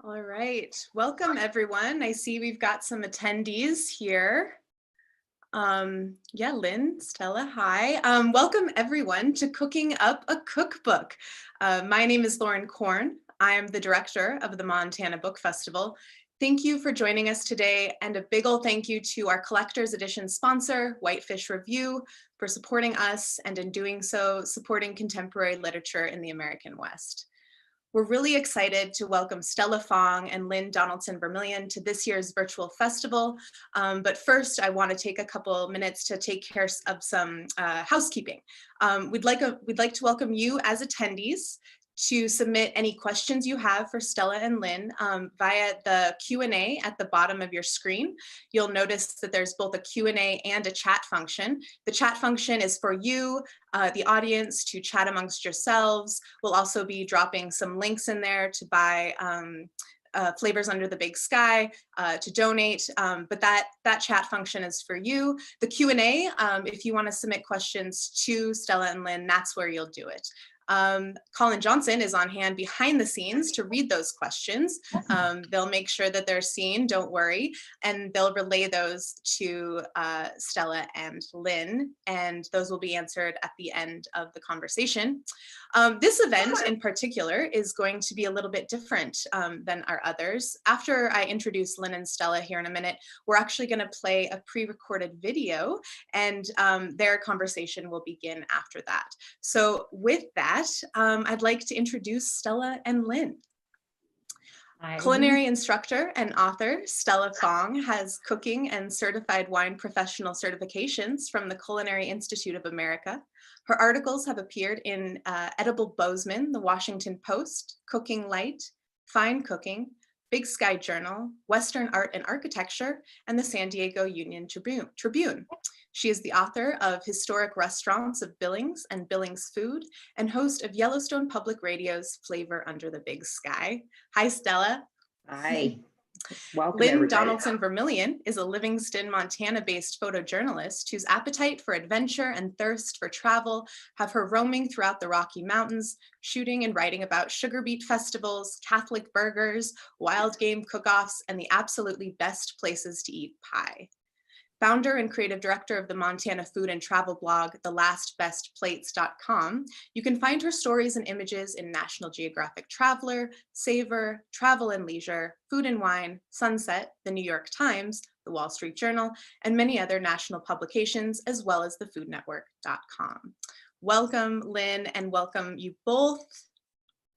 All right, welcome everyone. I see we've got some attendees here. Yeah, Lynn, Stella, hi. Welcome everyone to Cooking Up a Cookbook. My name is Lauren Korn. I am the director of the Montana Book Festival. Thank you for joining us today, and a big ol' thank you to our Collector's Edition sponsor, Whitefish Review, for supporting us, and in doing so, supporting contemporary literature in the American West. We're really excited to welcome Stella Fong and Lynn Donaldson Vermillion to this year's virtual festival. But first, I want to take a couple minutes to take care of some housekeeping. We'd like to welcome you as attendees to submit any questions you have for Stella and Lynn via the Q&A at the bottom of your screen. You'll notice that there's both a Q&A and a chat function. The chat function is for you, the audience, to chat amongst yourselves. We'll also be dropping some links in there to buy Flavors Under the Big Sky, to donate, but that chat function is for you. The Q&A, if you want to submit questions to Stella and Lynn, that's where you'll do it. Colin Johnson is on hand behind the scenes to read those questions. They'll make sure that they're seen, don't worry, and they'll relay those to Stella and Lynn, and those will be answered at the end of the conversation. This event in particular is going to be a little bit different than our others. After I introduce Lynn and Stella here in a minute, we're actually going to play a pre-recorded video, and their conversation will begin after that. So with that, I'd like to introduce Stella and Lynn. Hi. Culinary instructor and author Stella Fong has cooking and certified wine professional certifications from the Culinary Institute of America. Her articles have appeared in Edible Bozeman, The Washington Post, Cooking Light, Fine Cooking, Big Sky Journal, Western Art and Architecture, and the San Diego Union Tribune. She is the author of Historic Restaurants of Billings and Billings Food, and host of Yellowstone Public Radio's Flavor Under the Big Sky. Hi, Stella. Hi. Welcome, Lynn everybody. Donaldson Vermillion is a Livingston, Montana-based photojournalist whose appetite for adventure and thirst for travel have her roaming throughout the Rocky Mountains, shooting and writing about sugar beet festivals, Catholic burgers, wild game cook-offs, and the absolutely best places to eat pie. Founder and creative director of the Montana food and travel blog, thelastbestplates.com, you can find her stories and images in National Geographic Traveler, Savor, Travel and Leisure, Food and Wine, Sunset, the New York Times, the Wall Street Journal, and many other national publications, as well as thefoodnetwork.com. Welcome, Lynn, and welcome you both.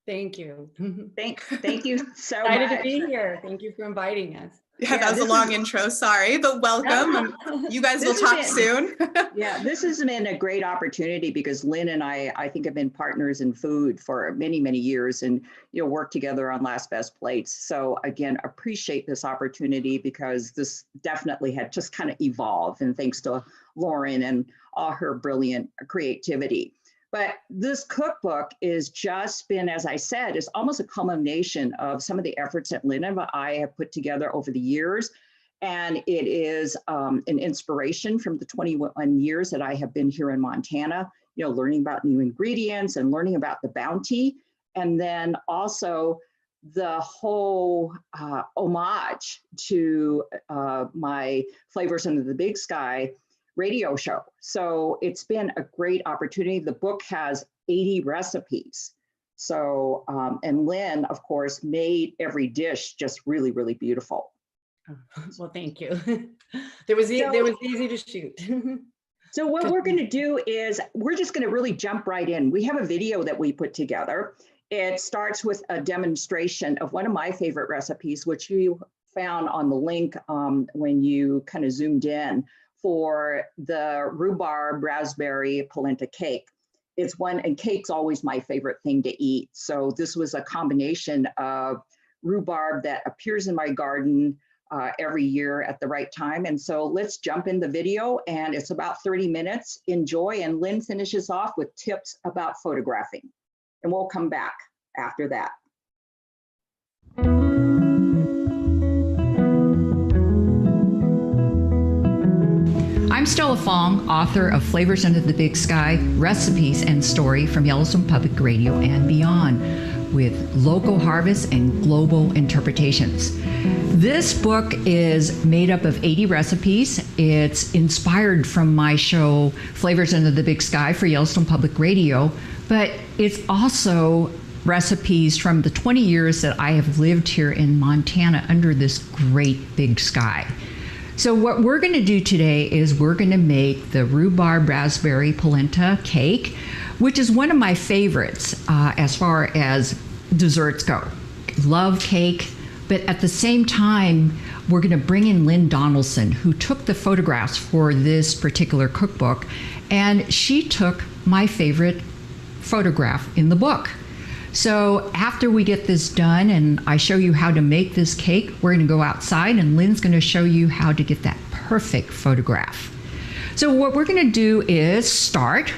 Thank you. Thank you so Excited much. to be here. Thank you for inviting us. Yeah, that was a long intro, sorry, but welcome. You guys will talk soon. Yeah, this has been a great opportunity because Lynn and I think have been partners in food for many, many years and work together on Last Best Plates. So again, appreciate this opportunity because this definitely had just kind of evolved, and thanks to Lauren and all her brilliant creativity. But this cookbook is just been, as I said, is almost a culmination of some of the efforts that Lynn and I have put together over the years. And it is an inspiration from the 21 years that I have been here in Montana, learning about new ingredients and learning about the bounty. And then also the whole homage to my Flavors Under the Big Sky radio show. So it's been a great opportunity. The book has 80 recipes. So, and Lynn, of course, made every dish just really, really beautiful. Well, thank you. There was easy to shoot. So what we're going to do is we're just going to really jump right in. We have a video that we put together. It starts with a demonstration of one of my favorite recipes, which you found on the link when you kind of zoomed in, for the rhubarb raspberry polenta cake. It's one, and cake's always my favorite thing to eat. So this was a combination of rhubarb that appears in my garden every year at the right time. And so let's jump in the video, and it's about 30 minutes. Enjoy, and Lynn finishes off with tips about photographing. And we'll come back after that. I'm Stella Fong, author of Flavors Under the Big Sky, Recipes and Story from Yellowstone Public Radio and Beyond. with local harvests and global interpretations. This book is made up of 80 recipes. It's inspired from my show, Flavors Under the Big Sky for Yellowstone Public Radio, but it's also recipes from the 20 years that I have lived here in Montana under this great big sky. So what we're going to do today is we're going to make the rhubarb raspberry polenta cake, which is one of my favorites as far as desserts go. Love cake, but at the same time, we're going to bring in Lynn Donaldson, who took the photographs for this particular cookbook, and she took my favorite photograph in the book. So after we get this done and I show you how to make this cake, we're going to go outside and Lynn's going to show you how to get that perfect photograph. So what we're going to do is start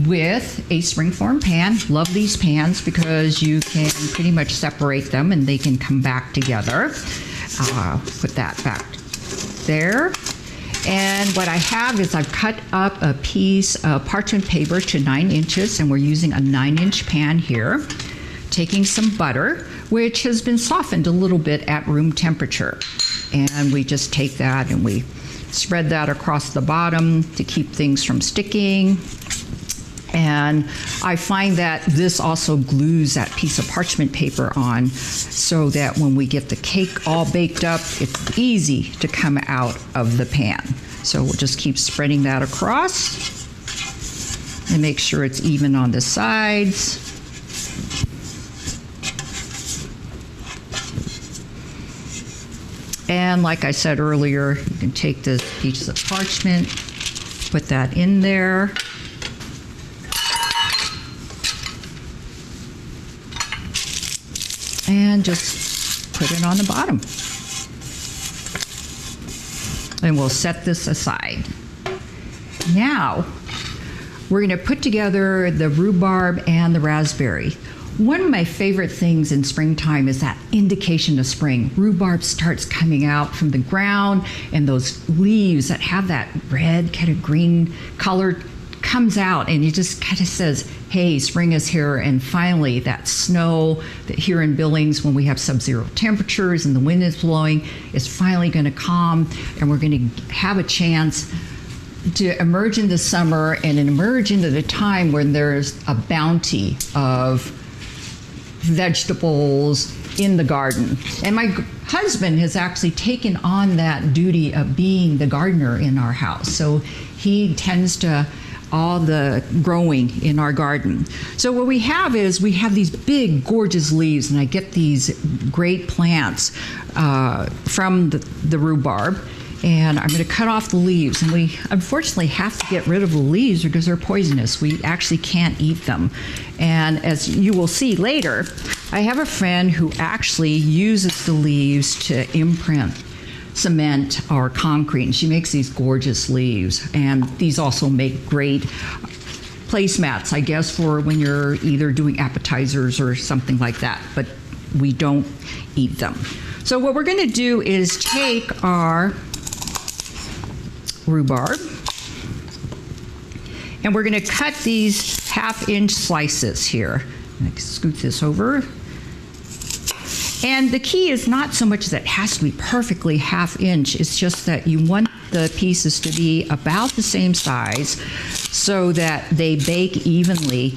with a springform pan. Love these pans because you can pretty much separate them and they can come back together. Put that back there. And what I have is I've cut up a piece of parchment paper to 9 inches, and we're using a 9-inch pan here. Taking some butter, which has been softened a little bit at room temperature. And we just take that and we spread that across the bottom to keep things from sticking. And I find that this also glues that piece of parchment paper on so that when we get the cake all baked up, it's easy to come out of the pan. So we'll just keep spreading that across and make sure it's even on the sides. And like I said earlier, you can take this piece of parchment, put that in there. And just put it on the bottom. And we'll set this aside. Now, we're going to put together the rhubarb and the raspberry. One of my favorite things in springtime is that indication of spring. Rhubarb starts coming out from the ground, and those leaves that have that red, kind of green color comes out, and it just kind of says, hey, spring is here. And finally, that snow that here in Billings, when we have sub-zero temperatures and the wind is blowing, is finally going to calm, and we're going to have a chance to emerge into summer and emerge into the time when there's a bounty of vegetables in the garden. And my husband has actually taken on that duty of being the gardener in our house. So he tends to all the growing in our garden. So what we have is we have these big, gorgeous leaves, and I get these great plants from the rhubarb. And I'm going to cut off the leaves, and we unfortunately have to get rid of the leaves because they're poisonous. We actually can't eat them. And as you will see later, I have a friend who actually uses the leaves to imprint cement or concrete, and she makes these gorgeous leaves. And these also make great placemats, I guess, for when you're either doing appetizers or something like that, but we don't eat them. So what we're going to do is take our rhubarb, and we're going to cut these 1/2-inch slices here. I scoot this over. And the key is not so much that it has to be perfectly 1/2 inch, it's just that you want the pieces to be about the same size so that they bake evenly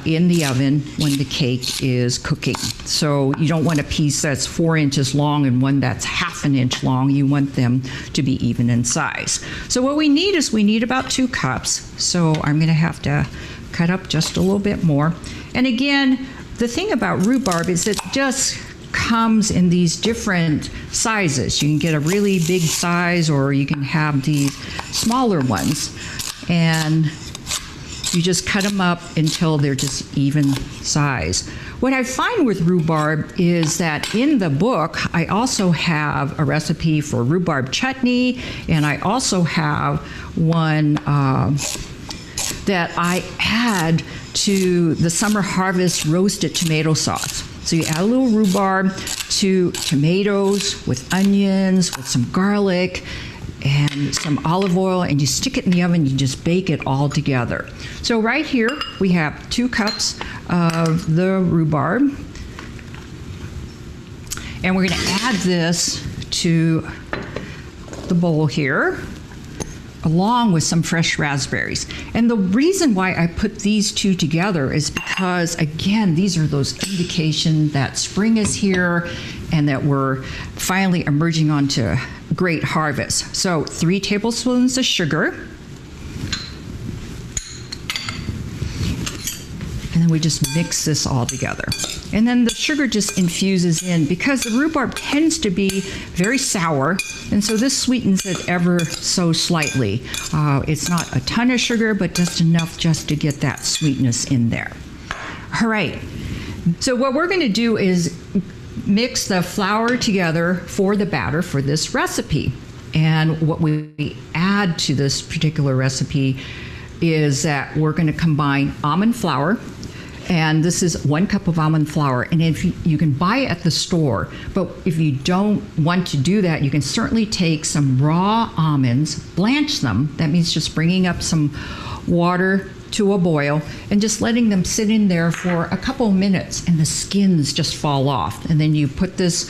in the oven when the cake is cooking. So you don't want a piece that's 4 inches long and one that's 1/2 inch long. You want them to be even in size. So what we need is we need about 2 cups. So I'm going to have to cut up just a little bit more. And again, the thing about rhubarb is it just comes in these different sizes. You can get a really big size, or you can have these smaller ones, and you just cut them up until they're just even size. What I find with rhubarb is that in the book, I also have a recipe for rhubarb chutney, and I also have one that I add to the summer harvest roasted tomato sauce. So you add a little rhubarb to tomatoes with onions, with some garlic, and some olive oil, and you stick it in the oven, you just bake it all together. So right here, we have 2 cups of the rhubarb. And we're going to add this to the bowl here, along with some fresh raspberries. And the reason why I put these two together is because, again, these are those indications that spring is here and that we're finally emerging onto great harvest. So 3 tablespoons of sugar. And then we just mix this all together. And then the sugar just infuses in because the rhubarb tends to be very sour. And so this sweetens it ever so slightly. It's not a ton of sugar, but just enough just to get that sweetness in there. All right. So what we're going to do is mix the flour together for the batter for this recipe. And what we add to this particular recipe is that we're going to combine almond flour. And this is 1 cup of almond flour. And if you can buy it at the store, but if you don't want to do that, you can certainly take some raw almonds, blanch them. That means just bringing up some water to a boil and just letting them sit in there for a couple of minutes, and the skins just fall off. And then you put this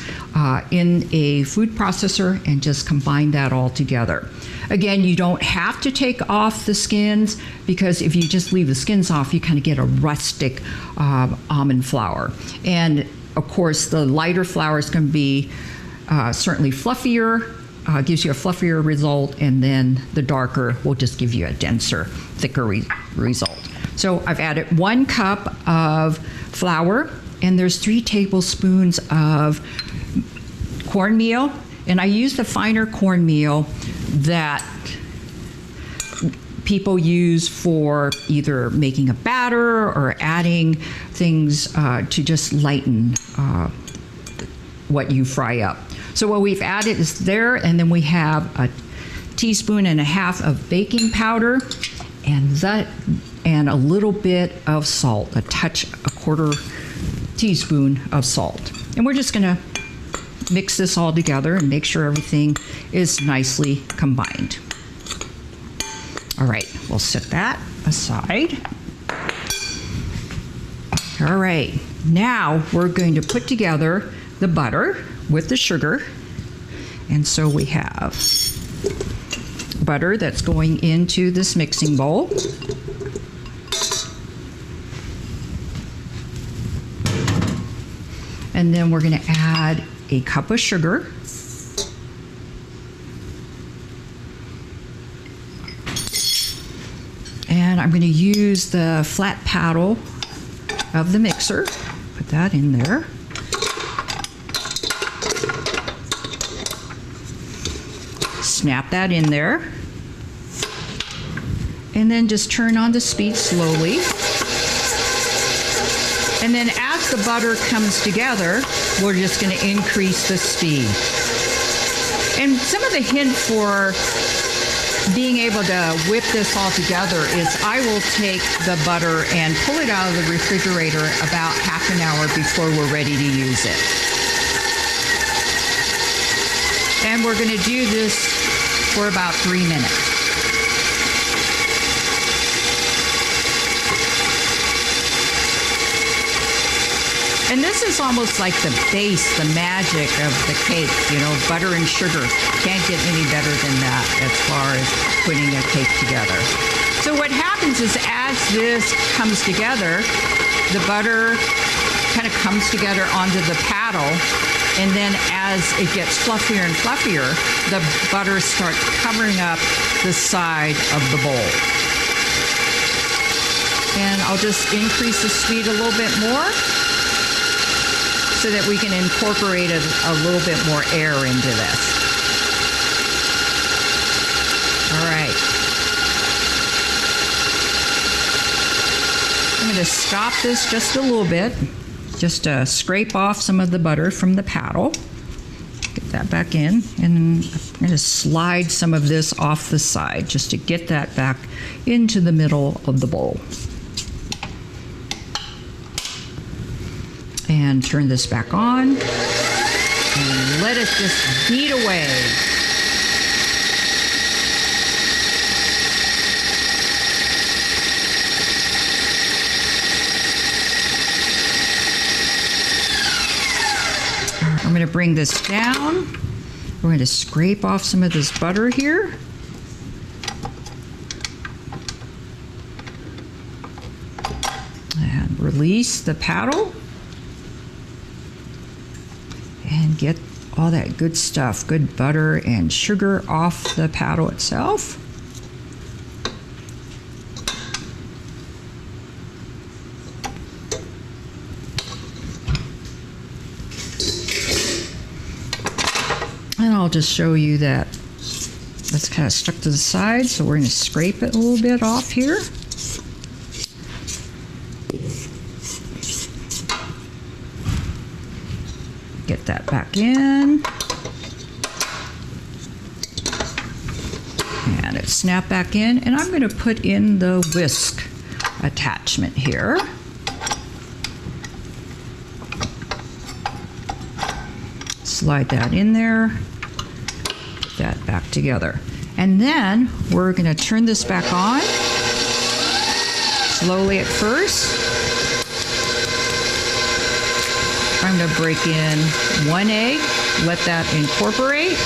in a food processor and just combine that all together. Again, you don't have to take off the skins, because if you just leave the skins off, you kind of get a rustic almond flour. And of course, the lighter flour is going to be certainly fluffier, gives you a fluffier result, and then the darker will just give you a denser, thicker result. So I've added 1 cup of flour, and there's 3 tablespoons of cornmeal, and I use the finer cornmeal that people use for either making a batter or adding things to just lighten what you fry up. So what we've added is there, and then we have a 1.5 teaspoons of baking powder, and a little bit of salt, a 1/4 teaspoon of salt. And we're just gonna mix this all together and make sure everything is nicely combined. All right, we'll set that aside. All right, now we're going to put together the butter with the sugar. And so we have butter that's going into this mixing bowl. And then we're going to add a cup of sugar. And I'm going to use the flat paddle of the mixer. Put that in there. Snap that in there. And then just turn on the speed slowly. And then as the butter comes together, we're just going to increase the speed. And some of the hint for being able to whip this all together is I will take the butter and pull it out of the refrigerator about half an hour before we're ready to use it. And we're going to do this for about 3 minutes. And this is almost like the base, the magic of the cake, you know, butter and sugar. Can't get any better than that as far as putting a cake together. So what happens is as this comes together, the butter kind of comes together onto the paddle, and then as it gets fluffier and fluffier, the butter starts covering up the side of the bowl. And I'll just increase the speed a little bit more, so that we can incorporate a little bit more air into this. All right. I'm going to stop this just a little bit, just to scrape off some of the butter from the paddle. Get that back in, and I'm going to slide some of this off the side just to get that back into the middle of the bowl. And turn this back on and let it just beat away. I'm going to to bring this down. We're going to scrape off some of this butter here. And release the paddle. And get all that good stuff, good butter and sugar off the paddle itself. And I'll just show you that that's kind of stuck to the side, so we're going to scrape it a little bit off here. Get that back in. And it snapped back in, and I'm going to put in the whisk attachment here. Slide that in there. Put that back together. And then we're going to turn this back on. Slowly at first. I'm going to break in 1 egg, let that incorporate.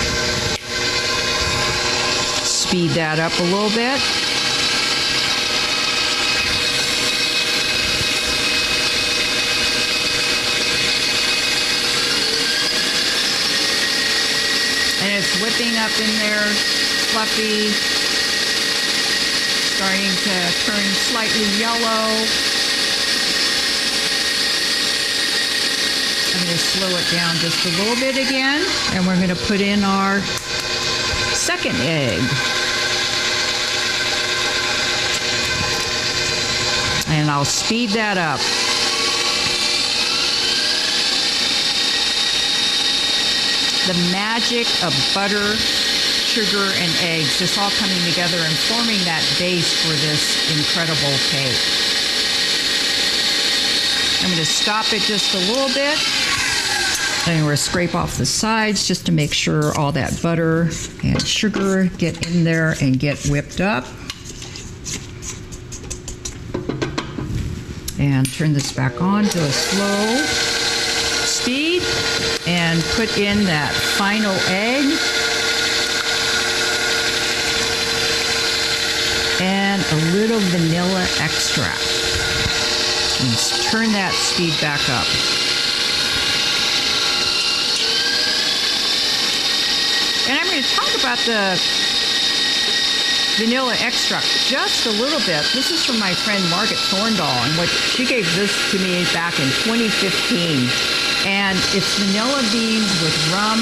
Speed that up a little bit. And it's whipping up in there, fluffy, starting to turn slightly yellow. I'm going to slow it down just a little bit again, and we're going to put in our second egg. And I'll speed that up. The magic of butter, sugar, and eggs, just all coming together and forming that base for this incredible cake. I'm going to stop it just a little bit. And we're going to scrape off the sides just to make sure all that butter and sugar get in there and get whipped up. And turn this back on to a slow speed and put in that final egg. And a little vanilla extract. And turn that speed back up. And I'm going to talk about the vanilla extract just a little bit. This is from my friend Margaret Thorndall, and what she gave this to me back in 2015. And it's vanilla beans with rum,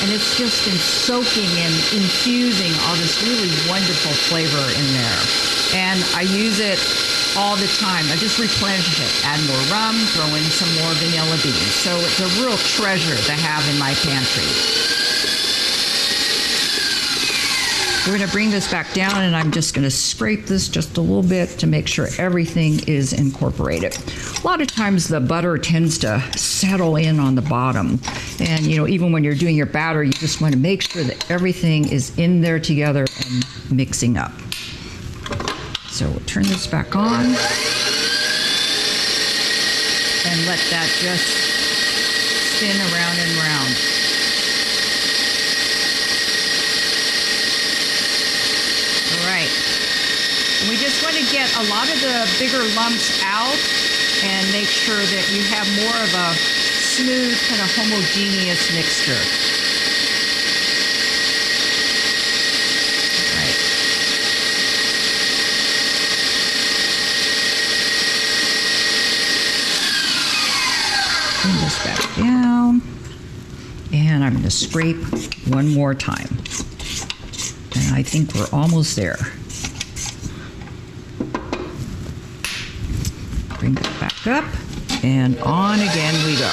and it's just been soaking and infusing all this really wonderful flavor in there. And I use it all the time. I just replenish it, add more rum, throw in some more vanilla beans. So it's a real treasure to have in my pantry. We're going to bring this back down, and I'm just going to scrape this just a little bit to make sure everything is incorporated. A lot of times the butter tends to settle in on the bottom. And, you know, even when you're doing your batter, you just want to make sure that everything is in there together and mixing up. So we'll turn this back on and let that just spin around and round. We just want to get a lot of the bigger lumps out and make sure that you have more of a smooth, kind of homogeneous mixture. All right. Bring this back down. And I'm going to scrape one more time. And I think we're almost there. Bring that back up, and on again we go.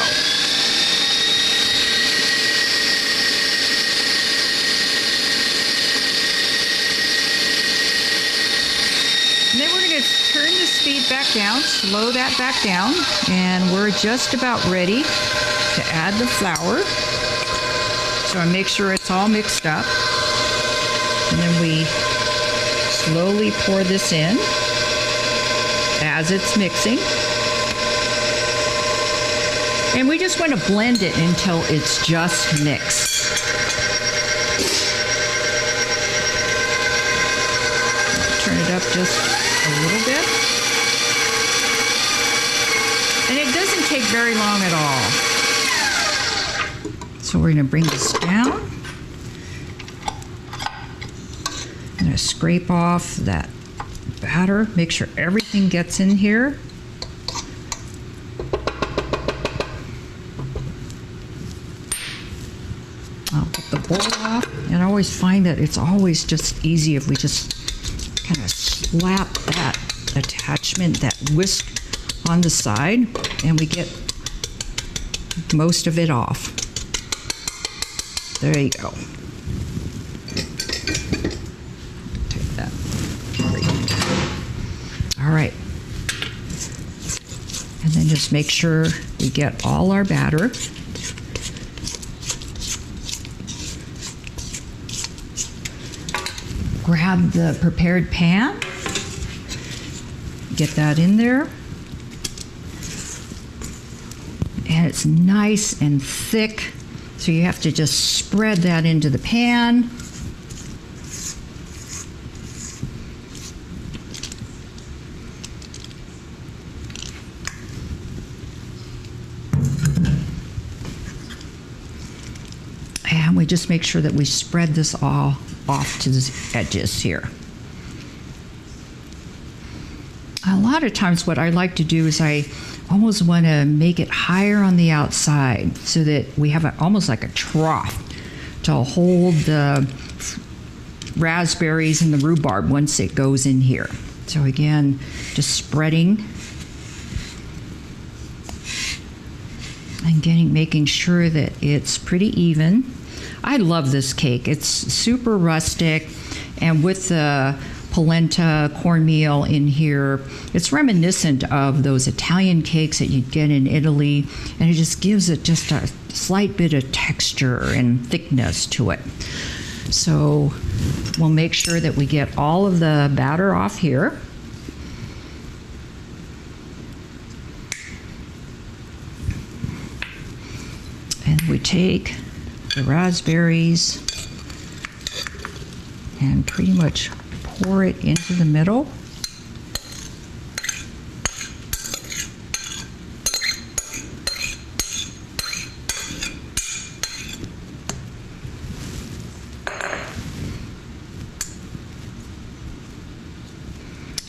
And then we're going to turn the speed back down, slow that back down, and we're just about ready to add the flour. So I make sure it's all mixed up. And then we slowly pour this in as it's mixing. And we just want to blend it until it's just mixed. Turn it up just a little bit. And it doesn't take very long at all. So we're going to bring this down. I'm going to scrape off that batter, make sure everything gets in here. I'll put the bowl off, and I always find that it's always just easy if we just kind of slap that attachment, that whisk on the side, and we get most of it off. There you go. Take that. All right. And then just make sure we get all our batter. Grab the prepared pan, get that in there, and it's nice and thick, so you have to just spread that into the pan. And we just make sure that we spread this all off to the edges here. A lot of times what I like to do is I almost want to make it higher on the outside so that we have almost like a trough to hold the raspberries and the rhubarb once it goes in here. So again, just spreading and making sure that it's pretty even. I love this cake. It's super rustic, and with the polenta cornmeal in here, it's reminiscent of those Italian cakes that you'd get in Italy, and it just gives it just a slight bit of texture and thickness to it. So we'll make sure that we get all of the batter off here. And we take the raspberries and pretty much pour it into the middle.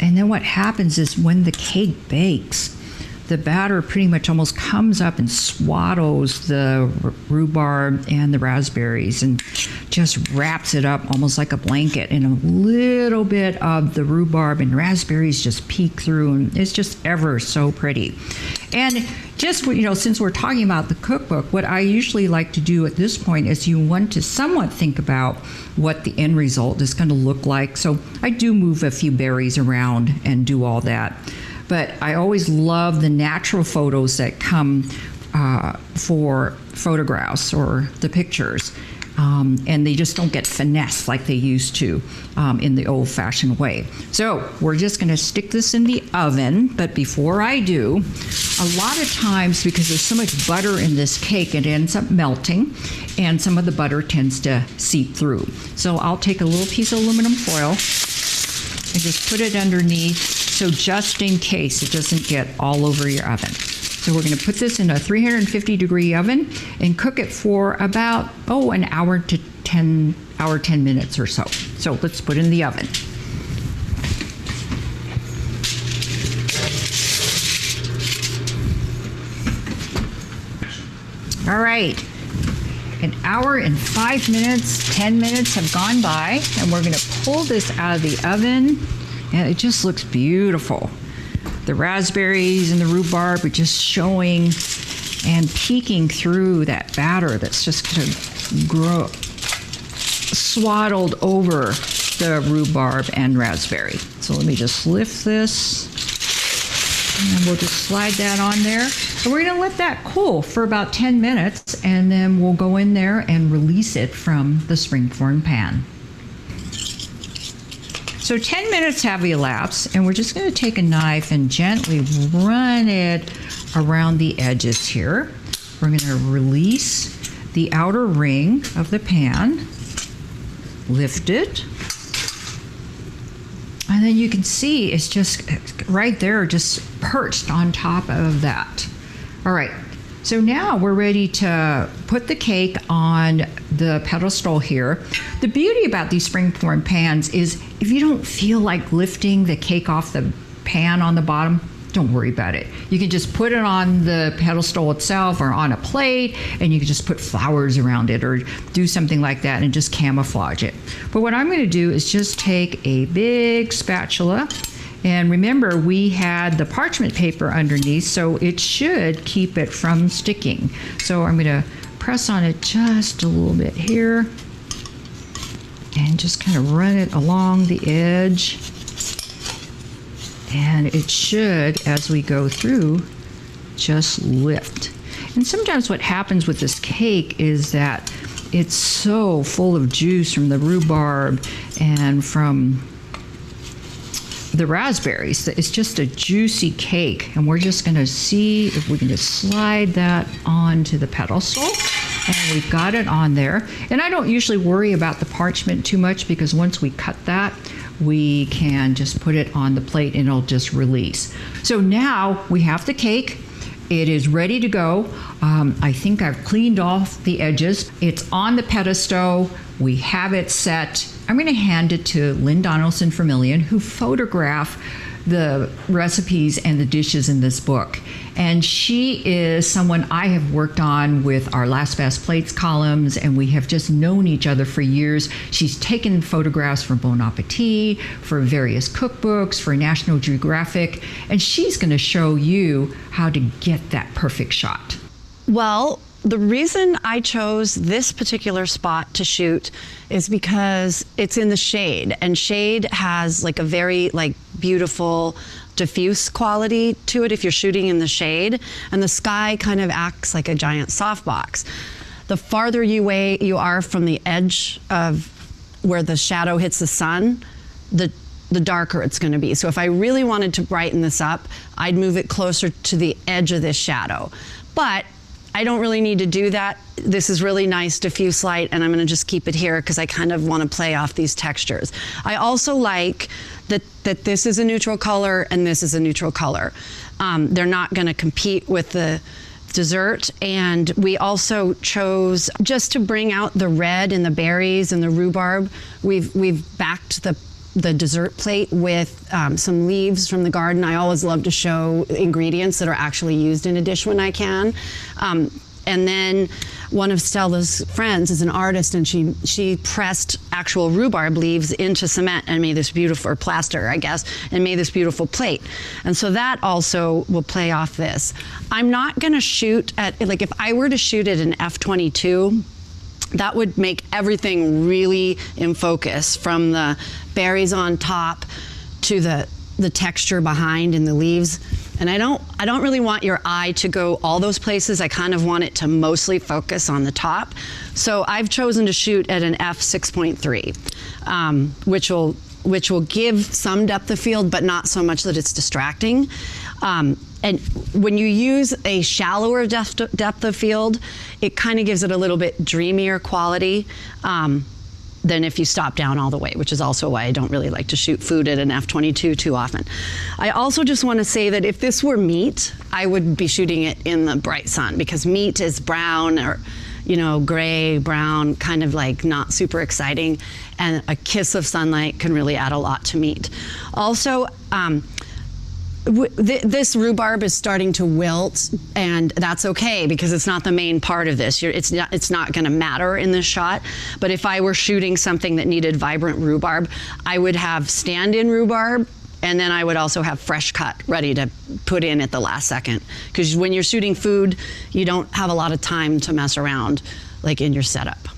And then what happens is when the cake bakes, the batter pretty much almost comes up and swaddles the rhubarb and the raspberries and just wraps it up almost like a blanket, and a little bit of the rhubarb and raspberries just peek through, and it's just ever so pretty. And just, you know, since we're talking about the cookbook, what I usually like to do at this point is you want to somewhat think about what the end result is going to look like. So I do move a few berries around and do all that. But I always love the natural photos that come for photographs or the pictures. And they just don't get finessed like they used to in the old-fashioned way. So we're just going to stick this in the oven. But before I do, a lot of times, because there's so much butter in this cake, it ends up melting, and some of the butter tends to seep through. So I'll take a little piece of aluminum foil and just put it underneath, so just in case it doesn't get all over your oven. So we're going to put this in a 350-degree oven and cook it for about, an hour to 10 minutes or so. So let's put it in the oven. All right. An hour and 5 minutes, 10 minutes have gone by, and we're going to pull this out of the oven. And it just looks beautiful. The raspberries and the rhubarb are just showing and peeking through that batter that's just kind of swaddled over the rhubarb and raspberry. So let me just lift this, and we'll just slide that on there. So we're going to let that cool for about 10 minutes, and then we'll go in there and release it from the springform pan. So 10 minutes have elapsed, and we're just going to take a knife and gently run it around the edges here. we're going to release the outer ring of the pan, lift it, and then you can see it's just right there, just perched on top of that. All right, so now we're ready to put the cake on the pedestal here. The beauty about these springform pans is if you don't feel like lifting the cake off the pan on the bottom, don't worry about it. You can just put it on the pedestal itself or on a plate, and you can just put flowers around it or do something like that and just camouflage it. But what I'm going to do is just take a big spatula, and remember we had the parchment paper underneath, so it should keep it from sticking. So I'm going to press on it just a little bit here and just kind of run it along the edge. And it should, as we go through, just lift. And sometimes what happens with this cake is that it's so full of juice from the rhubarb and from the raspberries. It's just a juicy cake. And we're just going to see if we can just slide that onto the pedestal. And we've got it on there. And I don't usually worry about the parchment too much because once we cut that, we can just put it on the plate and it'll just release. So now we have the cake. It is ready to go. I think I've cleaned off the edges. It's on the pedestal. We have it set. I'm going to hand it to Lynn Donaldson Vermillion, who photographed the recipes and the dishes in this book. And she is someone I have worked on with our Last Best Plates columns, and we have just known each other for years. She's taken photographs for Bon Appetit, for various cookbooks, for National Geographic, and she's going to show you how to get that perfect shot. Well, the reason I chose this particular spot to shoot is because it's in the shade, and shade has like a very beautiful diffuse quality to it if you're shooting in the shade, and the sky kind of acts like a giant softbox. The farther you are from the edge of where the shadow hits the sun, the darker it's going to be. So if I really wanted to brighten this up, I'd move it closer to the edge of this shadow. But I don't really need to do that. This is really nice diffuse light, and I'm going to just keep it here because I kind of want to play off these textures. I also like that this is a neutral color and this is a neutral color. They're not going to compete with the dessert, and we also chose, just to bring out the red and the berries and the rhubarb, we've backed the dessert plate with some leaves from the garden. I always love to show ingredients that are actually used in a dish when I can. And then one of Stella's friends is an artist, and she pressed actual rhubarb leaves into cement and made this beautiful, or plaster, I guess, and made this beautiful plate. And so that also will play off this. I'm not gonna shoot at, if I were to shoot at an f/22, that would make everything really in focus, from the berries on top to the texture behind in the leaves. And I don't really want your eye to go all those places. I kind of want it to mostly focus on the top. So I've chosen to shoot at an f/6.3, which will give some depth of field, but not so much that it's distracting. And when you use a shallower depth of field, it kind of gives it a little bit dreamier quality than if you stop down all the way, which is also why I don't really like to shoot food at an f/22 too often. I also just want to say that if this were meat, I would be shooting it in the bright sun, because meat is brown, or gray, brown, kind of not super exciting, and a kiss of sunlight can really add a lot to meat. Also, this rhubarb is starting to wilt, and that's okay because it's not the main part of this. It's not going to matter in this shot. But if I were shooting something that needed vibrant rhubarb, I would have stand-in rhubarb, and then I would also have fresh cut ready to put in at the last second. Because when you're shooting food, you don't have a lot of time to mess around in your setup.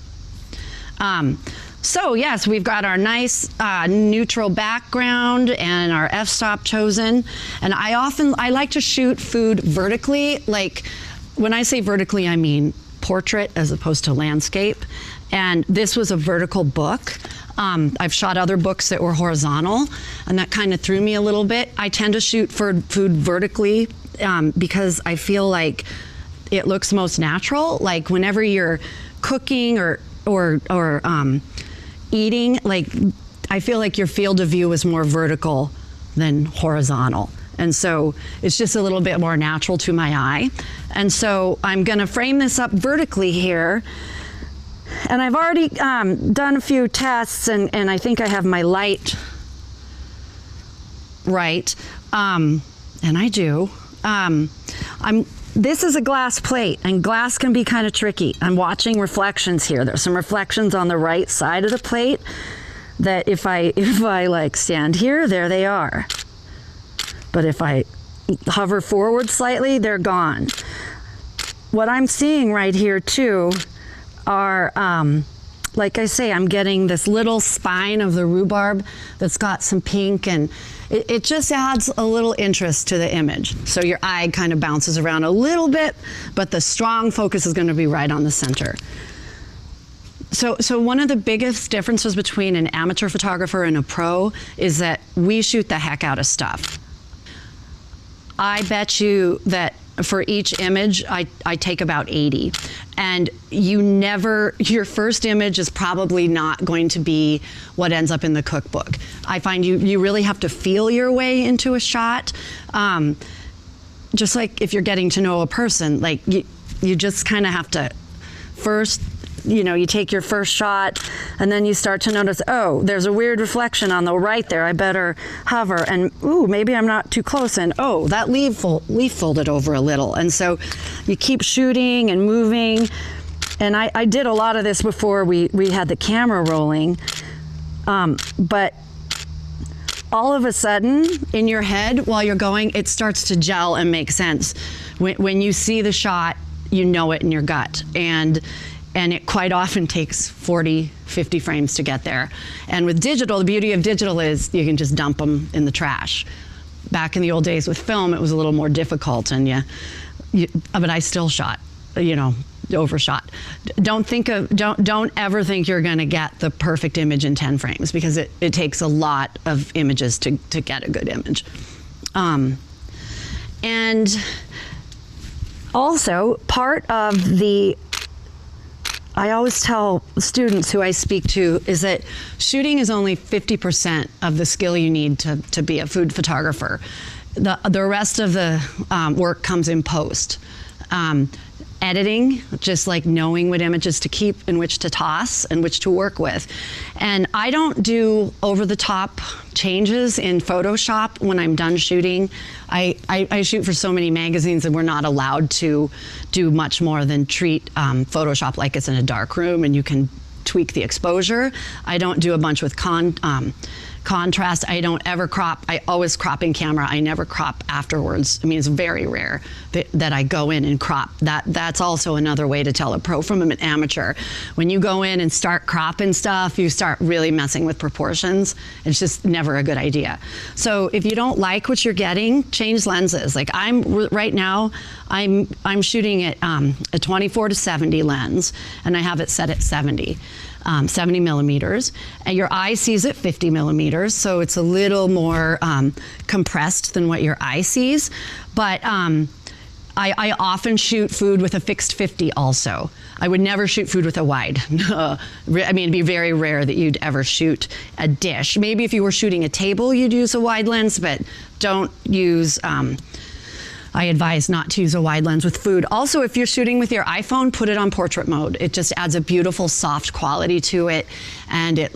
So yes, we've got our nice neutral background and our f-stop chosen. And I like to shoot food vertically. When I say vertically, I mean portrait as opposed to landscape. And this was a vertical book. I've shot other books that were horizontal, and that kind of threw me a little bit. I tend to shoot for food vertically because I feel like it looks most natural. Like whenever you're cooking or eating, like I feel like your field of view is more vertical than horizontal. And so it's just a little bit more natural to my eye. And so I'm gonna frame this up vertically here. And I've already done a few tests, and I think I have my light right. And I do. This is a glass plate, and glass can be kind of tricky. I'm watching reflections here. There's some reflections on the right side of the plate that if I like stand here, there they are. But if I hover forward slightly, they're gone. What I'm seeing right here too are, like I say, I'm getting this little spine of the rhubarb that's got some pink, and it just adds a little interest to the image. So your eye kind of bounces around a little bit, but the strong focus is going to be right on the center. So one of the biggest differences between an amateur photographer and a pro is that we shoot the heck out of stuff. I bet you that for each image, I take about 80. And your first image is probably not going to be what ends up in the cookbook. I find you really have to feel your way into a shot. Just like if you're getting to know a person, like you just kind of have to first, you take your first shot, and then you start to notice, oh, there's a weird reflection on the right there. I better hover, and ooh, maybe I'm not too close, and oh, that leaf folded over a little. And so you keep shooting and moving. And I did a lot of this before we had the camera rolling. But all of a sudden, in your head, while you're going, it starts to gel and make sense. When you see the shot, you know it in your gut. And it quite often takes 40, 50 frames to get there. And with digital, the beauty of digital is you can just dump them in the trash. Back in the old days with film, it was a little more difficult, and but I still shot, overshot. Don't ever think you're gonna get the perfect image in 10 frames, because it takes a lot of images to get a good image. And also, part of I always tell students who I speak to is that shooting is only 50% of the skill you need to be a food photographer. The rest of the work comes in post. Editing, just like knowing what images to keep and which to toss and which to work with. And I don't do over-the-top changes in Photoshop when I'm done shooting. I shoot for so many magazines, and we're not allowed to do much more than treat Photoshop like it's in a dark room and you can tweak the exposure. I don't do a bunch with contrast. I don't ever crop. I always crop in camera. I never crop afterwards. I mean, it's very rare that I go in and crop. That's also another way to tell a pro from an amateur. When you go in and start cropping stuff, you start really messing with proportions. It's just never a good idea. So if you don't like what you're getting, change lenses. Like right now, I'm shooting at a 24-70 lens, and I have it set at 70 millimeters, and your eye sees at 50 millimeters, so it's a little more compressed than what your eye sees. But I often shoot food with a fixed 50 also. I would never shoot food with a wide. I mean, it'd be very rare that you'd ever shoot a dish. Maybe if you were shooting a table, you'd use a wide lens, but don't use, I advise not to use a wide lens with food. Also, if you're shooting with your iPhone, put it on portrait mode. It just adds a beautiful soft quality to it. And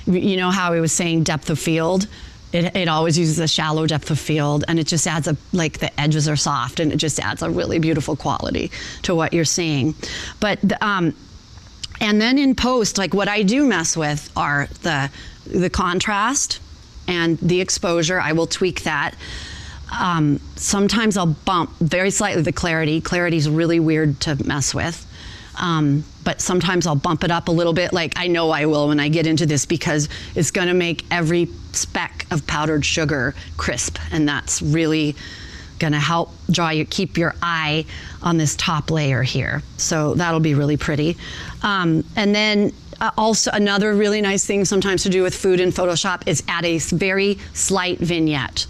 you know how I was saying depth of field? It always uses a shallow depth of field, and it just adds like the edges are soft, and it just adds a really beautiful quality to what you're seeing. But, and then in post, like what I do mess with are the contrast and the exposure. I will tweak that. Sometimes I'll bump very slightly the clarity. Clarity is really weird to mess with. But sometimes I'll bump it up a little bit. Like I know I will when I get into this, because it's gonna make every speck of powdered sugar crisp. And that's really gonna help keep your eye on this top layer here. So that'll be really pretty. And then also another really nice thing sometimes to do with food in Photoshop is add a very slight vignette.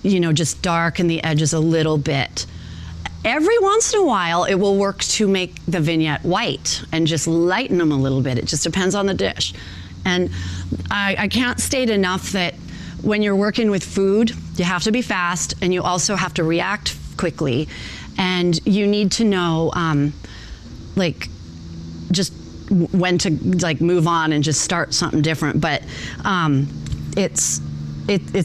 Just darken the edges a little bit. Every once in a while, it will work to make the vignette white and just lighten them a little bit. It just depends on the dish. And I can't state enough that when you're working with food, you have to be fast and you also have to react quickly. And you need to know, like, just when to like move on and just start something different. But it's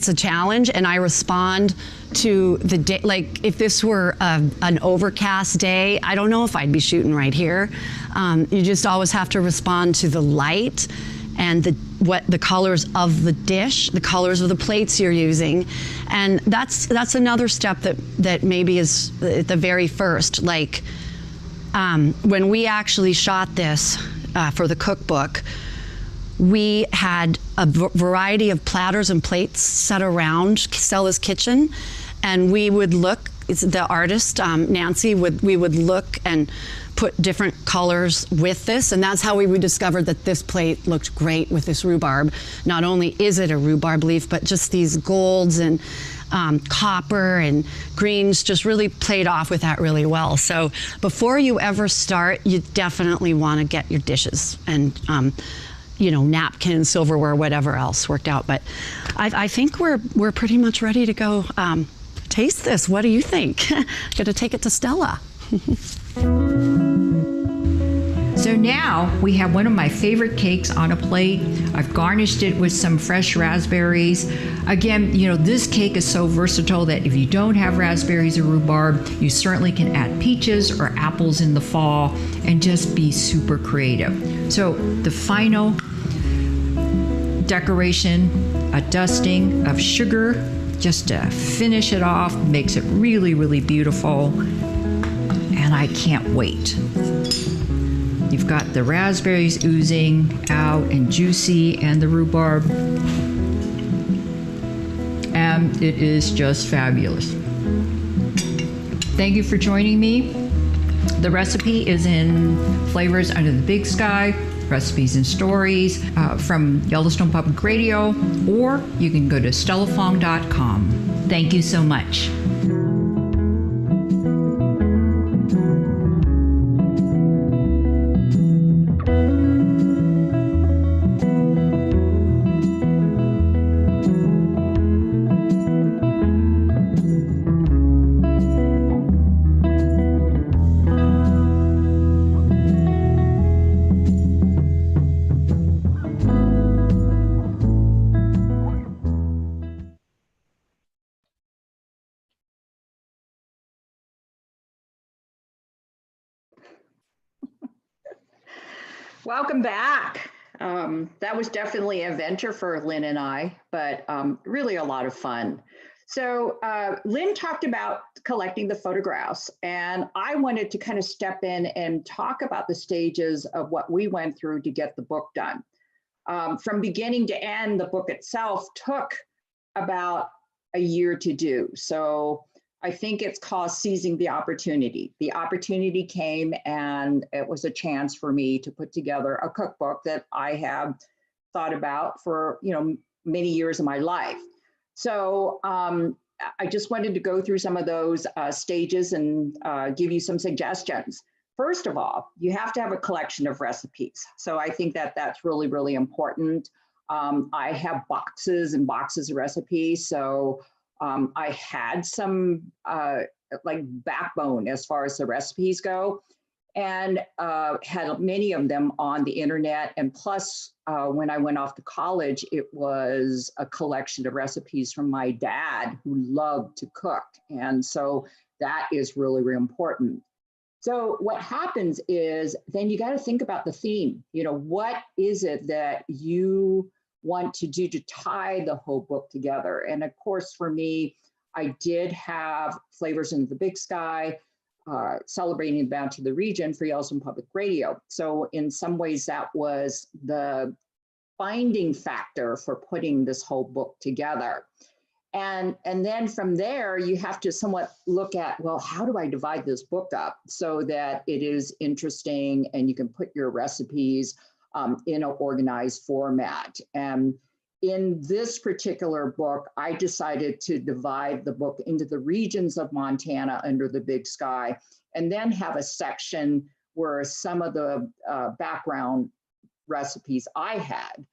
a challenge, and I respond to the day. Like, if this were an overcast day, I don't know if I'd be shooting right here. You just always have to respond to the light and the colors of the dish, the colors of the plates you're using. And that's another step that maybe is at the very first. Like, when we actually shot this for the cookbook, we had a variety of platters and plates set around Stella's kitchen, and we would look, the artist, Nancy, we would look and put different colors with this, and that's how we discovered that this plate looked great with this rhubarb. Not only is it a rhubarb leaf, but just these golds and copper and greens just really played off with that really well. So before you ever start, you definitely want to get your dishes and napkins, silverware, whatever else worked out. But I think we're pretty much ready to go taste this. What do you think? Gonna take it to Stella. So now we have one of my favorite cakes on a plate. I've garnished it with some fresh raspberries. Again, this cake is so versatile that if you don't have raspberries or rhubarb, you certainly can add peaches or apples in the fall and just be super creative. So the final decoration, a dusting of sugar, just to finish it off, makes it really, really beautiful. And I can't wait. You've got the raspberries oozing out and juicy, and the rhubarb. And it is just fabulous. Thank you for joining me. The recipe is in Flavors Under the Big Sky, Recipes and Stories from Yellowstone Public Radio, or you can go to stellafong.com. Thank you so much. Welcome back. That was definitely an adventure for Lynn and I, but really a lot of fun. So Lynn talked about collecting the photographs, and I wanted to kind of step in and talk about the stages of what we went through to get the book done. From beginning to end, the book itself took about a year to do. So I think it's called seizing the opportunity. The opportunity came, and it was a chance for me to put together a cookbook that I have thought about for many years of my life. So I just wanted to go through some of those stages and give you some suggestions. First of all, you have to have a collection of recipes. So I think that that's really, really important. I have boxes and boxes of recipes. So I had some like backbone as far as the recipes go, and had many of them on the internet. And plus, when I went off to college, it was a collection of recipes from my dad, who loved to cook. And so that is really, really important. So what happens is then you got to think about the theme. What is it that you want to do to tie the whole book together? And of course, for me, I did have Flavors in the Big Sky, celebrating the bounty of the region for Yellowstone Public Radio. So in some ways, that was the binding factor for putting this whole book together. And then from there, you have to somewhat look at, well, how do I divide this book up so that it is interesting and you can put your recipes in an organized format? And in this particular book, I decided to divide the book into the regions of Montana under the big sky, and then have a section where some of the background recipes I had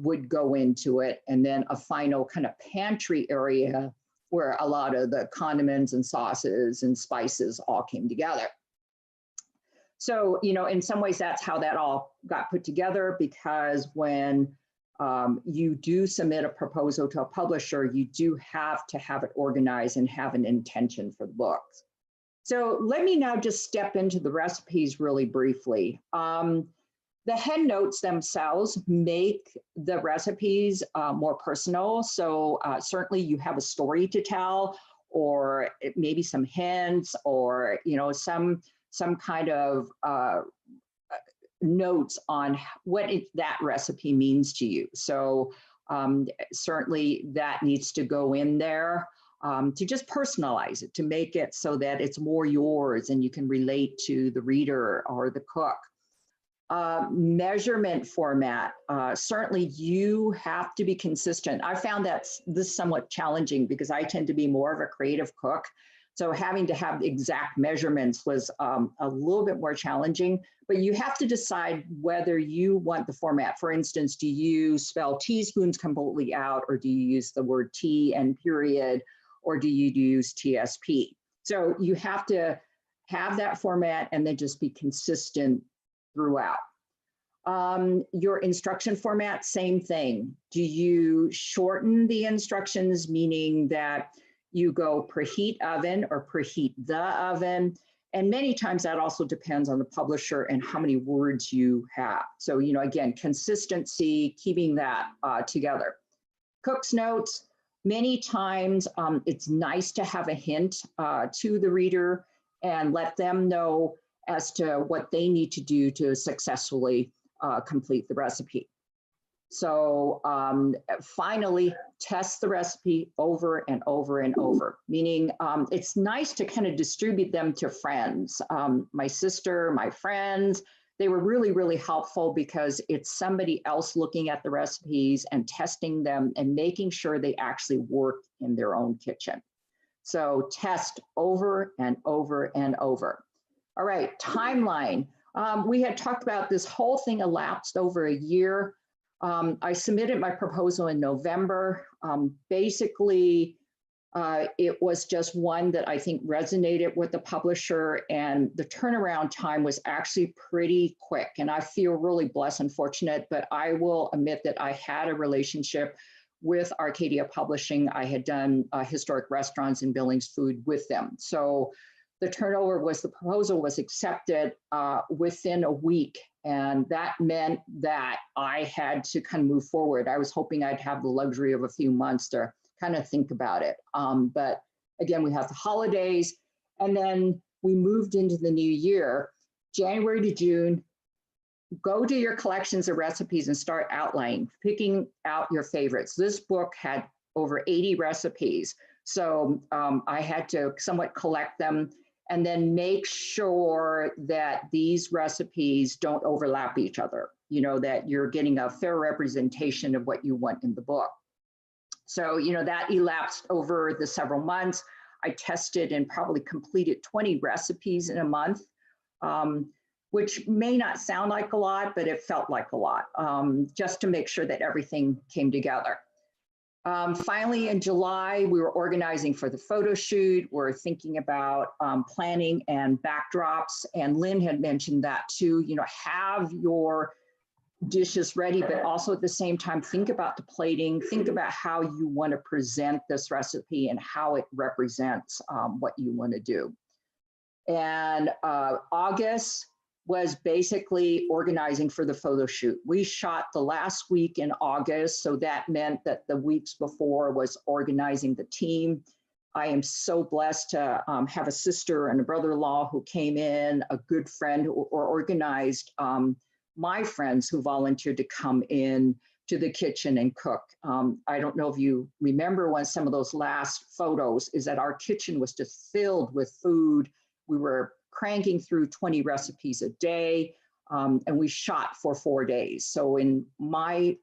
would go into it, and then a final kind of pantry area where a lot of the condiments and sauces and spices all came together. So, you know, in some ways that's how that all got put together, because when you do submit a proposal to a publisher, you do have to have it organized and have an intention for the books. So let me now just step into the recipes really briefly. The head notes themselves make the recipes more personal. So certainly you have a story to tell, or maybe some hints, or, you know, some kind of notes on what that recipe means to you. So certainly that needs to go in there to just personalize it, to make it so that it's more yours and you can relate to the reader or the cook. Measurement format, certainly you have to be consistent. I found that this somewhat challenging because I tend to be more of a creative cook. So having to have exact measurements was a little bit more challenging, but you have to decide whether you want the format. For instance, do you spell teaspoons completely out, or do you use the word tea and period, or do you use TSP? So you have to have that format and then just be consistent throughout. Your instruction format, same thing. Do you shorten the instructions, meaning that you go preheat oven or preheat the oven? And many times that also depends on the publisher and how many words you have. So, you know, again, consistency, keeping that together. Cook's notes, many times it's nice to have a hint to the reader and let them know as to what they need to do to successfully complete the recipe. So finally, test the recipe over and over and over, meaning it's nice to kind of distribute them to friends. My sister, my friends, they were really, really helpful because it's somebody else looking at the recipes and testing them and making sure they actually work in their own kitchen. So test over and over and over. All right, timeline. We had talked about this whole thing elapsed over a year. I submitted my proposal in November. Basically, it was just one that I think resonated with the publisher, and the turnaround time was actually pretty quick. And I feel really blessed and fortunate, but I will admit that I had a relationship with Arcadia Publishing. I had done historic restaurants and Billings food with them. So the turnover was, the proposal was accepted within a week. And that meant that I had to kind of move forward. I was hoping I'd have the luxury of a few months to kind of think about it. But again, we have the holidays, and then we moved into the new year, January to June. Go to your collections of recipes and start outlining, picking out your favorites. This book had over 80 recipes. So I had to somewhat collect them and then make sure that these recipes don't overlap each other, you know, that you're getting a fair representation of what you want in the book. So, you know, that elapsed over the several months. I tested and probably completed 20 recipes in a month, which may not sound like a lot, but it felt like a lot, just to make sure that everything came together. Finally, in July, we were organizing for the photo shoot. We're thinking about planning and backdrops. And Lynn had mentioned that too, you know, have your dishes ready, but also at the same time, think about the plating, think about how you want to present this recipe and how it represents what you want to do. And August was basically organizing for the photo shoot. We shot the last week in August, so that meant that the weeks before was organizing the team. I am so blessed to have a sister and a brother-in-law who came in, a good friend who organized my friends who volunteered to come in to the kitchen and cook. I don't know if you remember when some of those last photos is that our kitchen was just filled with food. We were cranking through 20 recipes a day, and we shot for 4 days. So in my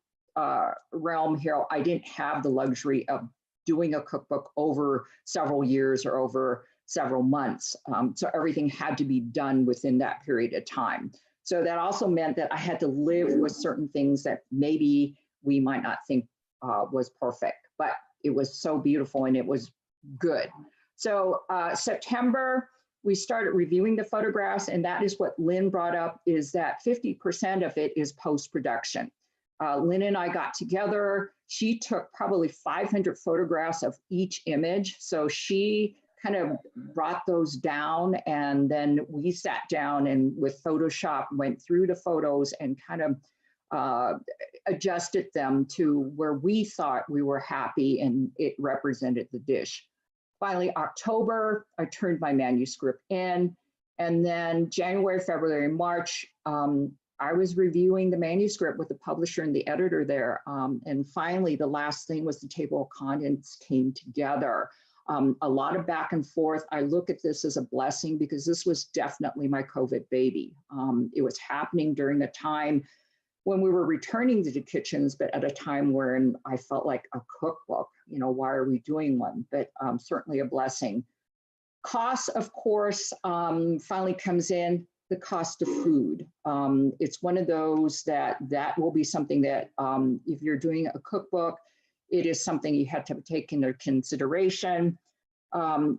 realm here, I didn't have the luxury of doing a cookbook over several years or over several months. So everything had to be done within that period of time. So that also meant that I had to live with certain things that maybe we might not think was perfect, but it was so beautiful and it was good. So September, we started reviewing the photographs, and that is what Lynn brought up, is that 50% of it is post-production. Lynn and I got together. She took probably 500 photographs of each image. So she kind of brought those down, and then we sat down and with Photoshop went through the photos and kind of adjusted them to where we thought we were happy and it represented the dish. Finally, October, I turned my manuscript in, and then January, February, March, I was reviewing the manuscript with the publisher and the editor there. And finally, the last thing was the table of contents came together. A lot of back and forth. I look at this as a blessing because this was definitely my COVID baby. It was happening during the time when we were returning to the kitchens, but at a time when I felt like a cookbook, you know, why are we doing one? But certainly a blessing. Cost, of course, finally comes in, the cost of food. It's one of those that will be something that if you're doing a cookbook, it is something you have to take into consideration.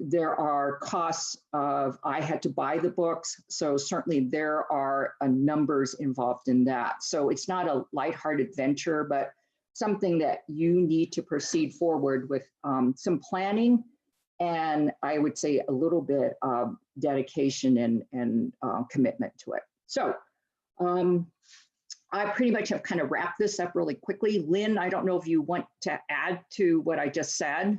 There are costs of, I had to buy the books. So certainly there are numbers involved in that. So it's not a lighthearted venture, but something that you need to proceed forward with some planning. And I would say a little bit of dedication and commitment to it. So I pretty much have kind of wrapped this up really quickly. Lynn, I don't know if you want to add to what I just said.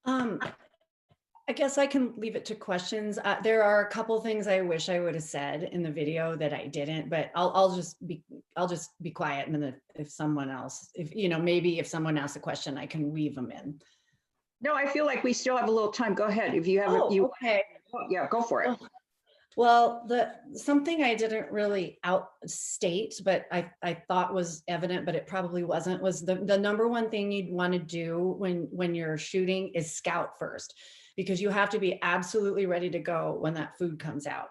I guess I can leave it to questions. There are a couple things I wish I would have said in the video that I didn't, but I'll just be quiet. And then if someone else, maybe if someone asks a question, I can weave them in. No, I feel like we still have a little time. Go ahead. If you have okay. Yeah, go for it. Well, something I didn't really outstate, but I thought was evident, but it probably wasn't, was the number one thing you'd want to do when you're shooting is scout first, because you have to be absolutely ready to go when that food comes out,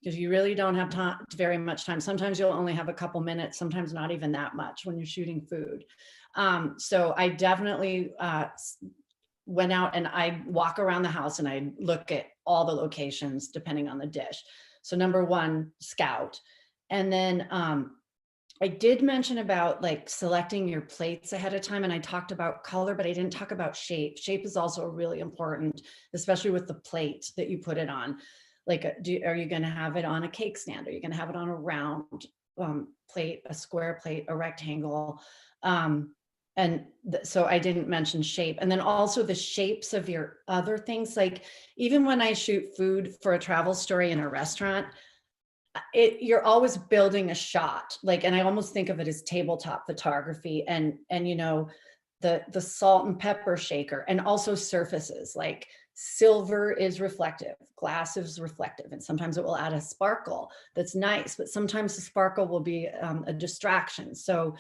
because you really don't have very much time. Sometimes you'll only have a couple minutes, sometimes not even that much when you're shooting food. So I definitely went out and I walk around the house and I look at all the locations depending on the dish. So number one, scout. And then I did mention about like selecting your plates ahead of time, and I talked about color, but I didn't talk about shape. Shape is also really important, especially with the plate that you put it on. Like, are you going to have it on a cake stand? Are you going to have it on a round plate, a square plate, a rectangle? So I didn't mention shape. And then also the shapes of your other things. Like even when I shoot food for a travel story in a restaurant, you're always building a shot. Like, and I almost think of it as tabletop photography and the salt and pepper shaker, and also surfaces. Like silver is reflective, glass is reflective, and sometimes it will add a sparkle that's nice, but sometimes the sparkle will be a distraction. So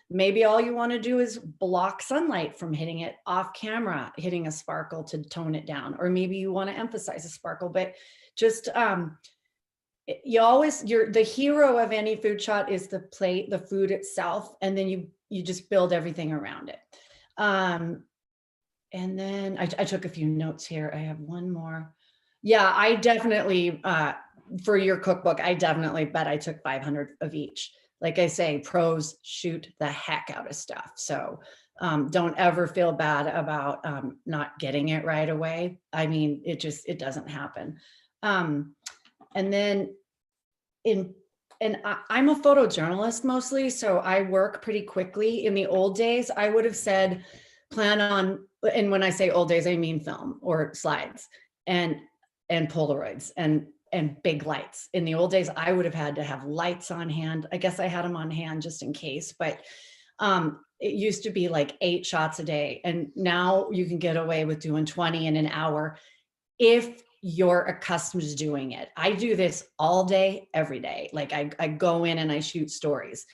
maybe all you want to do is block sunlight from hitting it off camera, hitting a sparkle to tone it down. Or maybe you want to emphasize a sparkle, but just, the hero of any food shot is the plate, the food itself. And then you just build everything around it. And then I took a few notes here. I have one more. Yeah, I definitely, for your cookbook, I definitely bet I took 500 of each. Like I say, pros shoot the heck out of stuff. So don't ever feel bad about not getting it right away. I mean, it doesn't happen. And then I'm a photojournalist mostly, so I work pretty quickly. In the old days, I would have said, plan on, and when I say old days, I mean film or slides and Polaroids and big lights. In the old days, I would have had to have lights on hand. I guess I had them on hand just in case, but it used to be like 8 shots a day. And now you can get away with doing 20 in an hour if you're accustomed to doing it. I do this all day, every day. Like I go in and I shoot stories.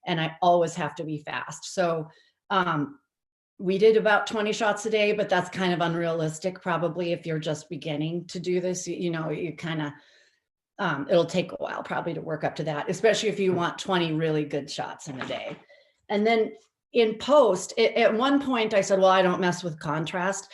and I always have to be fast. So we did about 20 shots a day, but that's kind of unrealistic probably if you're just beginning to do this. You know, you kind of, it'll take a while probably to work up to that, especially if you want 20 really good shots in a day. And then in post, at one point I said, well, I don't mess with contrast.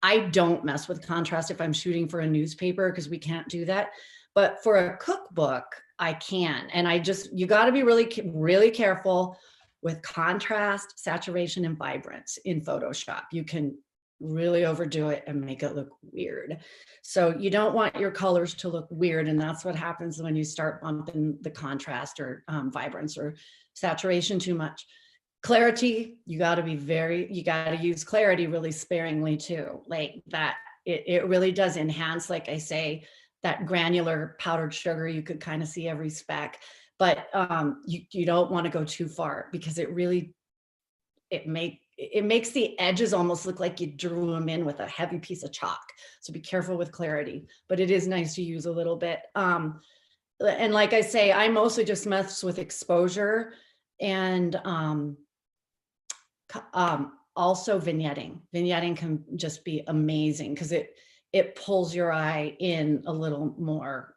I don't mess with contrast if I'm shooting for a newspaper because we can't do that. But for a cookbook, I can. And you got to be really, really careful with contrast, saturation, and vibrance in Photoshop. You can really overdo it and make it look weird. So you don't want your colors to look weird. And that's what happens when you start bumping the contrast or vibrance or saturation too much. Clarity, you got to use clarity really sparingly too. Like that, it really does enhance, like I say, that granular powdered sugar. You could kind of see every speck. But you don't want to go too far because it makes the edges almost look like you drew them in with a heavy piece of chalk. So be careful with clarity, but it is nice to use a little bit. And like I say, I mostly just mess with exposure and also vignetting. Vignetting can just be amazing because it pulls your eye in a little more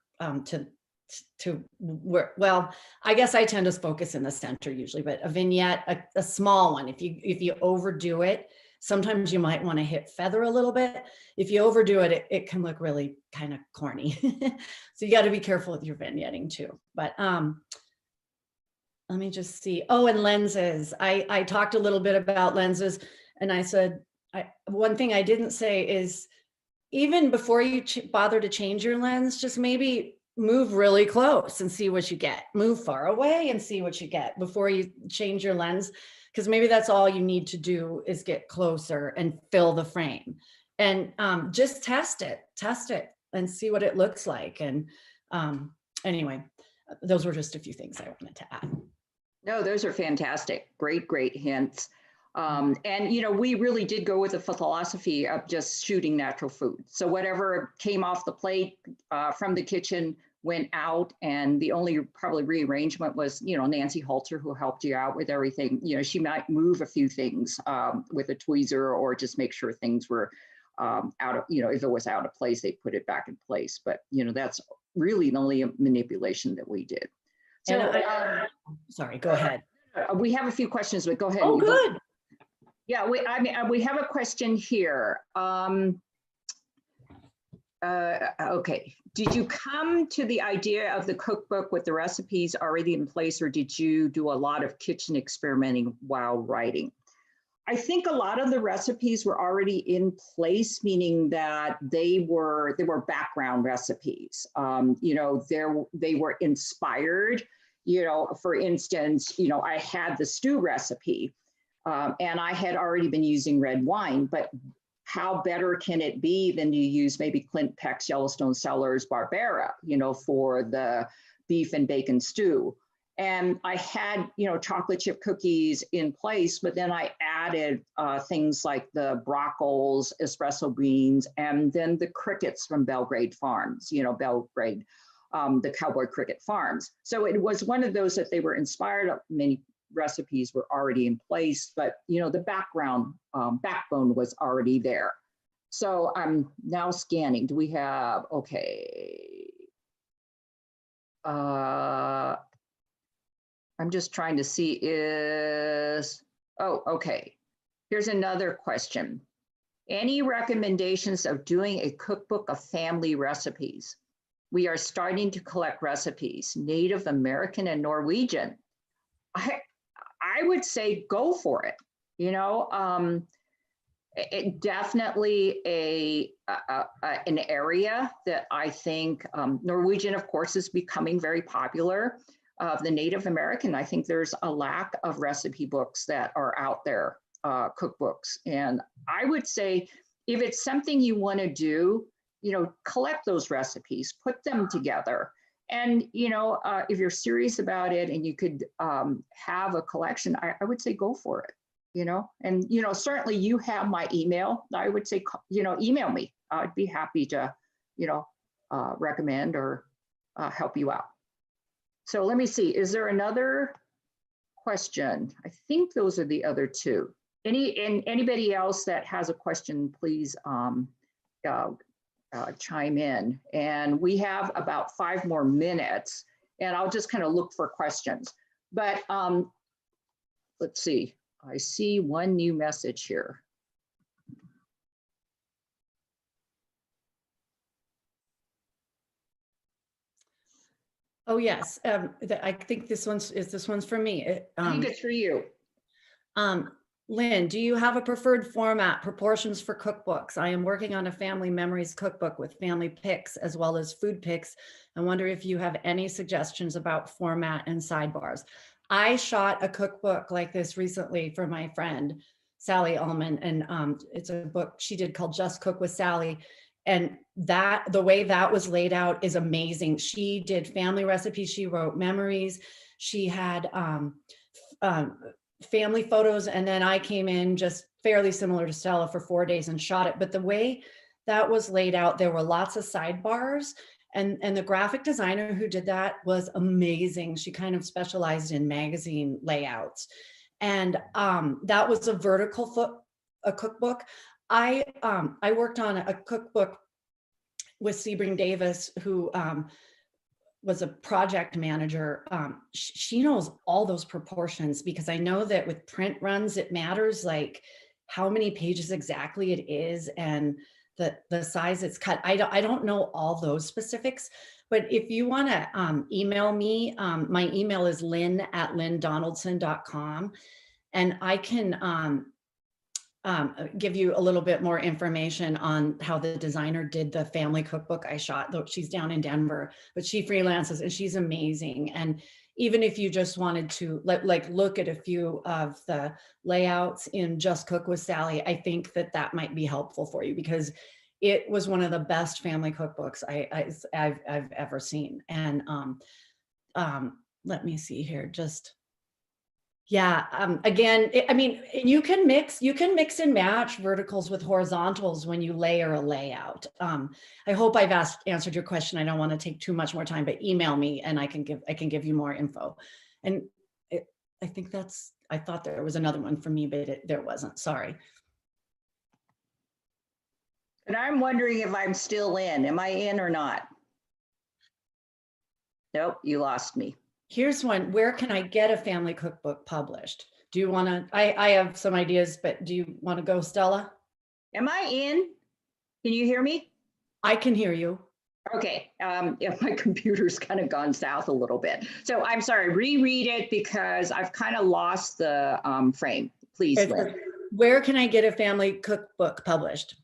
to where, well, I guess I tend to focus in the center usually, but a vignette, a small one, if you overdo it, sometimes you might want to hit feather a little bit. If you overdo it, it can look really kind of corny. So you got to be careful with your vignetting too. But let me just see. Oh, and lenses. I talked a little bit about lenses, and I said, one thing I didn't say is even before you bother to change your lens, just maybe move really close and see what you get. Move far away and see what you get before you change your lens, because maybe that's all you need to do is get closer and fill the frame. And just test it and see what it looks like. And anyway, those were just a few things I wanted to add. No, those are fantastic. Great hints. And, you know, we really did go with the philosophy of just shooting natural food. So whatever came off the plate from the kitchen went out, and the only probably rearrangement was, you know, Nancy Halter, who helped you out with everything. You know, she might move a few things with a tweezer or just make sure things were out of, you know, if it was out of place, they put it back in place. But, you know, that's really the only manipulation that we did. So, sorry, go ahead. We have a few questions, but go ahead. Oh, good. Yeah, we have a question here. Okay, did you come to the idea of the cookbook with the recipes already in place, or did you do a lot of kitchen experimenting while writing? I think a lot of the recipes were already in place, meaning that they were background recipes. You know, they were inspired. You know, for instance, you know, I had the stew recipe. And I had already been using red wine, but how better can it be than to use maybe Clint Peck's Yellowstone Cellars Barbera, you know, for the beef and bacon stew. And I had, you know, chocolate chip cookies in place, but then I added things like the broccoli, espresso beans, and then the crickets from Belgrade Farms, you know, Belgrade, the Cowboy Cricket Farms. So it was one of those that they were inspired of. Many recipes were already in place, but you know, the background backbone was already there. So I'm now scanning. Do we have, okay. I'm just trying to see oh, okay. Here's another question. Any recommendations of doing a cookbook of family recipes? We are starting to collect recipes, Native American and Norwegian. I would say go for it. You know, it definitely an area that I think Norwegian, of course, is becoming very popular. The Native American, I think there's a lack of recipe books that are out there, cookbooks. And I would say if it's something you want to do, you know, collect those recipes, put them together. And, you know, if you're serious about it and you could have a collection, I would say go for it, you know. And, you know, certainly you have my email. I would say, you know, email me. I'd be happy to, you know, recommend or help you out. So let me see, is there another question. I think those are the other two. Anybody else that has a question, please chime in. And we have about 5 more minutes, and I'll just kind of look for questions. But let's see. I see one new message here. Oh, yes. I think this one's for me. I think it's for you. Lynn, do you have a preferred format, proportions for cookbooks? I am working on a family memories cookbook with family pics as well as food pics. I wonder if you have any suggestions about format and sidebars. I shot a cookbook like this recently for my friend, Sally Ullman, and it's a book she did called Just Cook with Sally. And the way that was laid out is amazing. She did family recipes. She wrote memories. She had family photos. And then I came in just fairly similar to Stella for 4 days and shot it. But the way that was laid out, there were lots of sidebars. And the graphic designer who did that was amazing. She kind of specialized in magazine layouts. And that was a vertical cookbook. I worked on a cookbook with Sebring Davis, who was a project manager. She knows all those proportions, because I know that with print runs, it matters like how many pages exactly it is and the size it's cut. I don't know all those specifics, but if you want to email me, my email is lynn@lynndonaldson.com, and I can give you a little bit more information on how the designer did the family cookbook I shot. Though she's down in Denver, but she freelances and she's amazing. And even if you just wanted to look at a few of the layouts in Just Cook with Sally, I think that might be helpful for you, because it was one of the best family cookbooks I've ever seen. And let me see here, again, I mean, you can mix and match verticals with horizontals when you layer a layout. I hope I've answered your question. I don't want to take too much more time, but email me and I can give you more info. And I think I thought there was another one for me, but there wasn't. Sorry. And I'm wondering if I'm still in. Am I in or not? Nope, you lost me. Here's one. Where can I get a family cookbook published? Do you want to, I have some ideas, but do you want to go, Stella? Am I in? Can you hear me? I can hear you. Okay, yeah, my computer's kind of gone south a little bit. So I'm sorry, reread it because I've kind of lost the frame. Please, Lynn. Where can I get a family cookbook published?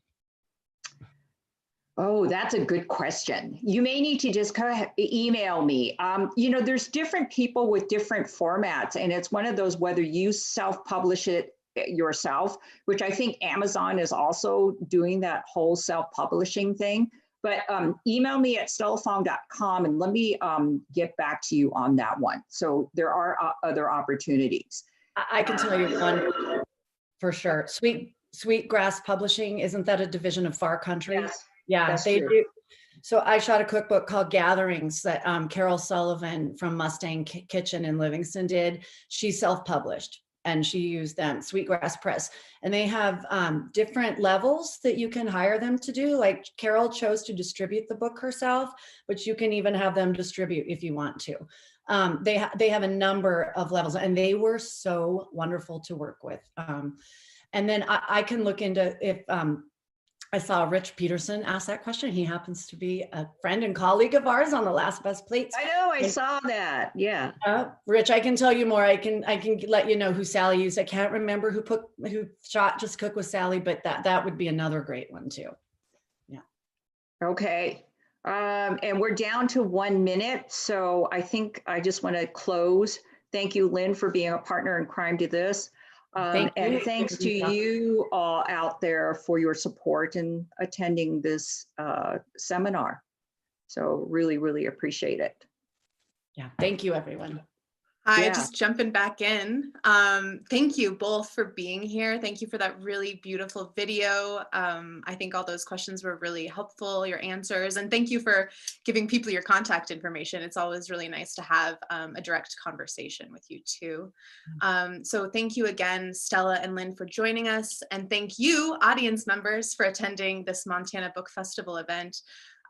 Oh, that's a good question. You may need to just go ahead, email me. You know, there's different people with different formats, and it's one of those, whether you self-publish it yourself, which I think Amazon is also doing that whole self-publishing thing. But email me at stellafong.com and let me get back to you on that one. So there are other opportunities. I can tell you one for sure. Sweetgrass Publishing, isn't that a division of Far Country? Yes. Yeah, they do. So I shot a cookbook called Gatherings that Carol Sullivan from Mustang Kitchen in Livingston did. She self-published and she used them, Sweetgrass Press. And they have different levels that you can hire them to do. Like Carol chose to distribute the book herself, but you can even have them distribute if you want to. They have a number of levels, and they were so wonderful to work with. And then I can look into if, I saw Rich Peterson ask that question. He happens to be a friend and colleague of ours on the Last Best Plates. I know, I saw that. Yeah. Rich, I can tell you more. I can let you know who Sally used. I can't remember who shot Just Cook with Sally, but that would be another great one too. Yeah. Okay. And we're down to 1 minute. So I think I just want to close. Thank you, Lynn, for being a partner in crime to this. And thanks to you all out there for your support in attending this seminar. So really, really appreciate it. Yeah, thank you, everyone. Hi, Yeah. just jumping back in. Thank you both for being here. Thank you for that really beautiful video. I think all those questions were really helpful, your answers, and thank you for giving people your contact information. It's always really nice to have a direct conversation with you too. So thank you again, Stella and Lynn, for joining us, and thank you, audience members, for attending this Montana Book Festival event.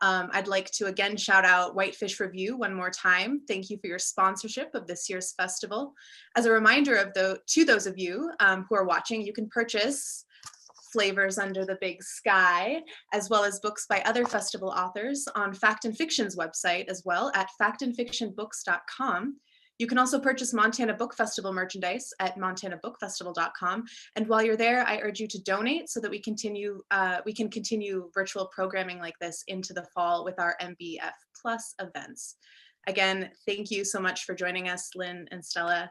I'd like to again shout out Whitefish Review one more time. Thank you for your sponsorship of this year's festival. As a reminder to those of you who are watching, you can purchase Flavors Under the Big Sky, as well as books by other festival authors on Fact and Fiction's website as well at factandfictionbooks.com. You can also purchase Montana Book Festival merchandise at montanabookfestival.com. And while you're there, I urge you to donate so that we can continue virtual programming like this into the fall with our MBF Plus events. Again, thank you so much for joining us, Lynn and Stella.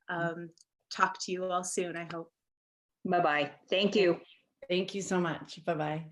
Talk to you all soon, I hope. Bye-bye. Thank you. Thank you so much. Bye-bye.